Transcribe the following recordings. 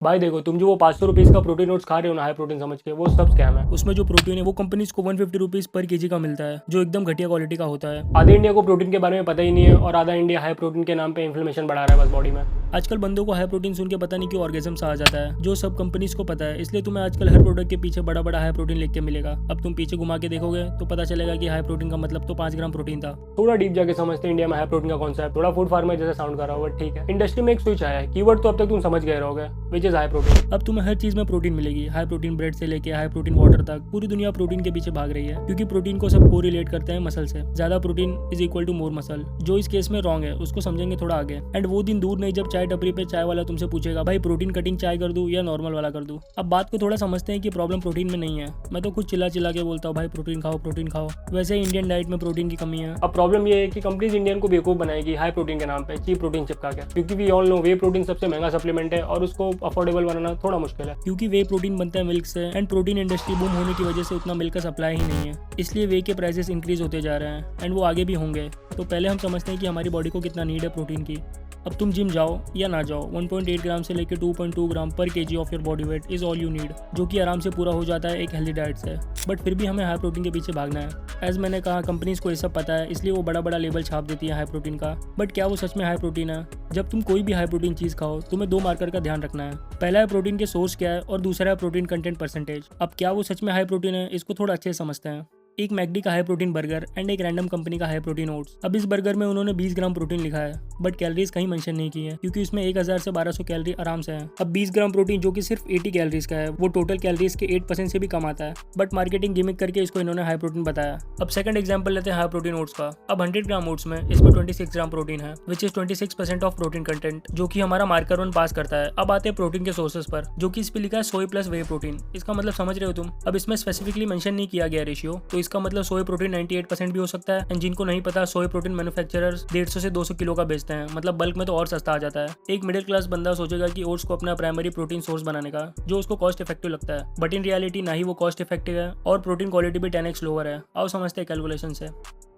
भाई देखो, तुम जो वो 500 रुपीज़ का प्रोटीन ओट्स खा रहे हो ना हाई प्रोटीन समझ के, वो सब स्कैम है। उसमें जो प्रोटीन है वो कंपनीज को 150 रुपीज़ पर केजी का मिलता है, जो एकदम घटिया क्वालिटी का होता है। आधे इंडिया को प्रोटीन के बारे में पता ही नहीं है और आधा इंडिया हाई प्रोटीन के नाम पे इन्फ्लेमेशन बढ़ा रहा है बस बॉडी में। आजकल बंदों को हाई प्रोटीन सुन के पता नहीं क्यों ऑर्गेजम सा आ जाता है, जो सब कंपनीज को पता है। इसलिए तुम्हें आजकल हर प्रोडक्ट के पीछे बड़ा बड़ा हाई प्रोटीन लिख के मिलेगा। अब तुम पीछे घुमा के देखोगे तो पता चलेगा कि हाई प्रोटीन का मतलब तो 5 ग्राम प्रोटीन था। थोड़ा डीप जाके समझते हैं इंडिया में हाई प्रोटीन का कॉन्सेप्ट। थोड़ा फूड फार्मर जैसे साउंड कर रहा होगा, ठीक है। इंडस्ट्री में एक स्विच आया है, कीवर्ड तो अब तक तुम समझ गए रहोगे, विच इज हाई प्रोटीन। अब तुम्हें हर चीज में प्रोटीन मिलेगी। हाई प्रोटीन ब्रेड से लेके हाई प्रोटीन वाटर तक पूरी दुनिया प्रोटीन के पीछे भाग रही है, क्योंकि प्रोटीन को सब को रिलेट करते हैं मसल से। ज्यादा protein is equal to more muscle, जो इस केस में रॉन्ग है, उसको समझेंगे थोड़ा आगे। एंड वो दिन दूर नहीं जब चाय टपरी पे चाय वाला तुमसे पूछेगा, भाई प्रोटीन कटिंग चाय कर दूं या नॉर्मल वाला कर दूं। अब बात को थोड़ा समझते हैं कि प्रॉब्लम प्रोटीन में नहीं है। मैं तो खुद चिल्ला चिल्ला के बोलता हूँ भाई प्रोटीन खाओ प्रोटीन खाओ। वैसे ही इंडियन डाइट में प्रोटीन की कमी है। अब प्रॉब्लम ये है कि कंपनीज इंडियन को बेवकूफ बनाएगी हाई प्रोटीन के नाम पे चीप प्रोटीन चिपका के, क्योंकि we all know whey protein सबसे महंगा सप्लीमेंट है और उसको अफोर्डेबल बनाना थोड़ा मुश्किल है, क्योंकि वे प्रोटीन बनता है मिल्क से एंड प्रोटीन इंडस्ट्री बूम होने की वजह से उतना मिल्क का सप्लाई ही नहीं है। इसलिए वे के प्राइसेस इंक्रीज होते जा रहे हैं एंड वो आगे भी होंगे। तो पहले हम समझते हैं कि हमारी बॉडी को कितना नीड है प्रोटीन की। अब तुम जिम जाओ या ना जाओ, 1.8 ग्राम से लेकर 2.2 ग्राम पर KG of your body weight is all you need, जो कि आराम से पूरा हो जाता है एक हेल्दी डाइट से। बट फिर भी हमें हाई प्रोटीन के पीछे भागना है। एज मैंने कहा, कंपनीज को ये सब पता है, इसलिए वो बड़ा बड़ा लेबल छाप देती है हाई प्रोटीन का। बट क्या वो सच में हाई प्रोटीन है? जब तुम कोई भी हाई प्रोटीन चीज़ खाओ, तुम्हें 2 मार्कर का ध्यान रखना है। पहला है प्रोटीन के सोर्स क्या है और दूसरा है प्रोटीन कंटेंट परसेंटेज। अब क्या वो सच में हाई प्रोटीन है, इसको थोड़ा अच्छे से समझते हैं। एक मैकडी का हाई प्रोटीन बर्गर एंड एक रैंडम कंपनी का हाई प्रोटीन ओट्स। अब इस बर्गर में उन्होंने 20 ग्राम प्रोटीन लिखा है, बट कैलोरीज कहीं मेंशन नहीं की है, क्योंकि उसमें 1000 से 1200 कैलोरी आराम से है। अब 20 ग्राम प्रोटीन जो कि सिर्फ 80 कैलोरीज का है, वो टोटल कैलोरीज के 8% से भी कम आता है। बट मार्केटिंग गिमिक करके इसको इन्होंने हाई प्रोटीन बताया। अब सेकंड एग्जांपल लेते हैं हाई प्रोटीन ओट्स का। अब 100 ग्राम ओट्स में इसमें 26 ग्राम प्रोटीन है, which is 26% of protein content, जो कि हमारा मार्कर 1 पास करता है। अब आते हैं प्रोटीन के सोर्सेज पर, जो कि इस पे लिखा है सोय प्लस वे प्रोटीन। इसका मतलब समझ रहे हो तुम? अब इसमें स्पेसिफिकली मेंशन नहीं किया गया रेशियो, तो इसका मतलब सोय प्रोटीन 98% भी हो सकता है। एंड जिनको नहीं पता, सोय प्रोटीन मैन्युफैक्चरर्स 150 से 200 किलो का बेचते हैं, मतलब बल्क में तो और सस्ता आ जाता है। एक मिडिल क्लास बंदा सोचेगा कि ओट्स को अपना प्राइमरी प्रोटीन सोर्स बनाने का, जो उसको कॉस्ट इफेक्टिव लगता है, बट इन रियलिटी ना ही वो कॉस्ट इफेक्टिव है और प्रोटीन क्वालिटी भी 10x लोअर है। आओ समझते हैं कैलकुलेशन से।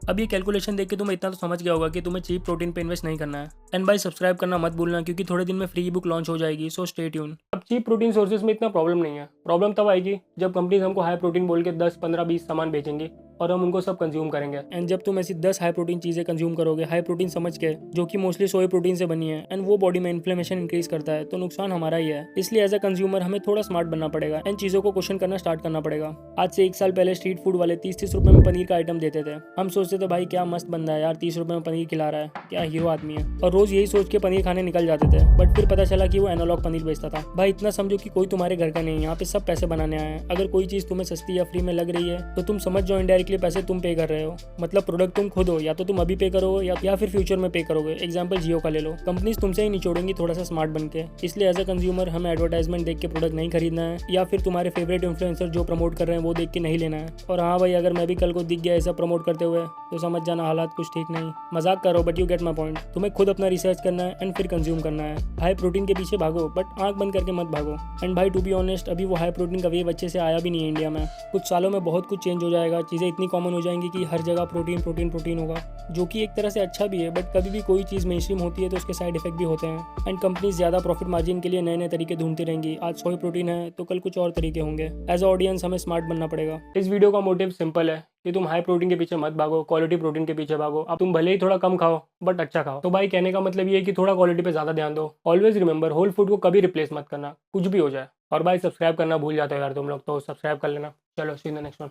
अब ये कैलकुलेशन देख के तुम्हें इतना तो समझ गया होगा कि तुम्हें चीप प्रोटीन पे इन्वेस्ट नहीं करना है। एंड भाई सब्सक्राइब करना मत भूलना, क्योंकि थोड़े दिन में फ्री बुक लॉन्च हो जाएगी, सो स्टे ट्यून। अब चीप प्रोटीन सोर्सेज में इतना प्रॉब्लम नहीं है। प्रॉब्लम तब आएगी जब कंपनीज हमको हाई प्रोटीन बोल के 10, 15, 20 सामान बेचेंगी और हम उनको सब कंज्यूम करेंगे। एंड जब तुम ऐसी 10 हाई प्रोटीन चीजें कंज्यूम करोगे हाई प्रोटीन समझ के, जो कि मोस्टली सोया प्रोटीन से बनी है, एंड वो बॉडी में इन्फ्लेमेशन इंक्रीज करता है, तो नुकसान हमारा ही है। इसलिए एज अ कंज्यूमर हमें थोड़ा स्मार्ट बनना पड़ेगा एंड चीजों को क्वेश्चन करना स्टार्ट करना पड़ेगा। आज से 1 साल पहले स्ट्रीट फूड वाले 30-30 रुपए में पनीर का आइटम देते थे। हम सोचते थे भाई क्या मस्त बंदा है यार, 30 रुपए में पनीर खिला रहा है, क्या हीरो आदमी है, और रोज यही सोच के पनीर खाने निकल जाते थे। बट फिर पता चला कि वो एनालॉग पनीर बेचता था। भाई इतना समझो कि कोई तुम्हारे घर का नहीं है, यहाँ पे सब पैसे बनाने आए हैं। अगर कोई चीज तुम्हें सस्ती या फ्री में लग रही है, तो तुम समझ जाओ इनडायरेक्टली पैसे तुम पे कर रहे हो। मतलब प्रोडक्ट तुम खुद हो, या तो तुम अभी पे करो या फिर फ्यूचर में पे करोगे। एग्जांपल जियो का ले लो, कंपनीज तुमसे ही निचोड़ेंगी थोड़ा सा स्मार्ट बन के। इसलिए एज अ कंज्यूमर हमें एडवर्टाइजमेंट देख के प्रोडक्ट नहीं खरीदना है, या फिर तुम्हारे फेवरेट इन्फ्लुएंसर जो प्रमोट कर रहे हैं वो देख के नहीं लेना है। और हाँ भाई, अगर मैं भी कल को दिख गया ऐसा प्रमोट करते हुए, तो समझ जाना हालात कुछ ठीक नहीं। मजाक करो, but you get my point. तुम्हें खुद अपना रिसर्च करना है एंड फिर कंज्यूम करना है। हाई प्रोटीन के पीछे भागो, बट आंख बंद करके मत भागो। एंड भाई टू बी ऑनेस्ट, अभी वो हाई प्रोटीन का वेव अच्छे से आया भी नहीं है इंडिया में। कुछ सालों में बहुत कुछ चेंज हो जाएगा, चीज़ें इतनी कॉमन हो जाएंगी कि हर जगह प्रोटीन प्रोटीन प्रोटीन होगा, जो कि एक तरह से अच्छा भी है। बट कभी भी कोई चीज़ मेनस्ट्रीम होती है तो उसके साइड इफेक्ट भी होते हैं। एंड कंपनीज ज़्यादा प्रॉफिट मार्जिन के लिए नए नए तरीके ढूंढती रहेंगी। आज सोया प्रोटीन है तो कल कुछ और तरीके होंगे। एज अ ऑडियंस हमें स्मार्ट बनना पड़ेगा। इस वीडियो का मोटिव सिंपल है कि तुम हाई प्रोटीन के पीछे मत भागो, क्वालिटी प्रोटीन के पीछे भागो। अब तुम भले ही थोड़ा कम खाओ बट अच्छा खाओ। तो भाई कहने का मतलब ये है कि थोड़ा क्वालिटी पे ज्यादा ध्यान दो। ऑलवेज रिमेंबर, होल फूड को कभी रिप्लेस मत करना, कुछ भी हो जाए। और भाई सब्सक्राइब करना भूल जाते हो यार तुम लोग, तो सब्सक्राइब कर लेना। चलो सी इन द नेक्स्ट वन।